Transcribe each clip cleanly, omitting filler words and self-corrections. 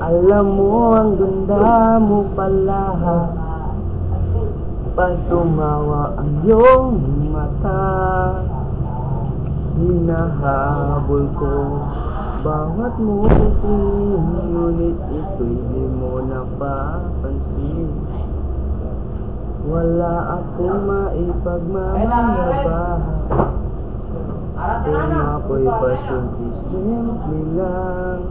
Alam mo, ang ganda mo pala pag tumawa ang iyong mata. Hinahabol ko bawat tingin, ngunit ito'y di mo napapansin. Wala akong maipagmamayabang kung ako'y pasimple lang.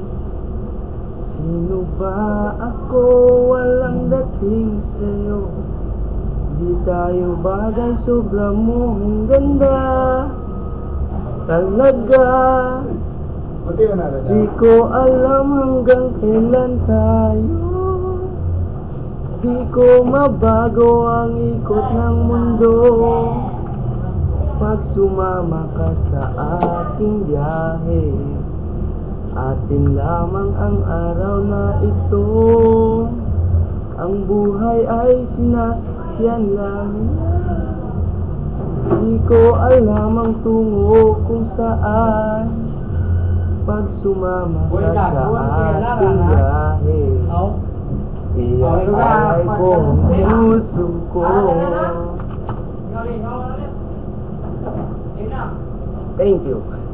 Sino ba ako? Walang dating sa'yo. Di tayo bagay, sobra mong ganda. Talaga di ko alam hanggang kailan tayo. Di ko mabago ang ikot ng mundo pag sumama ka sa aking biyahe. Atin lamang ang araw na ito. Ang buhay ay sinasakyan lang. Di ko alam ang tungo kung saan pag sumama ka sa ating biyahe. Ialay ko ang puso ko. Thank you.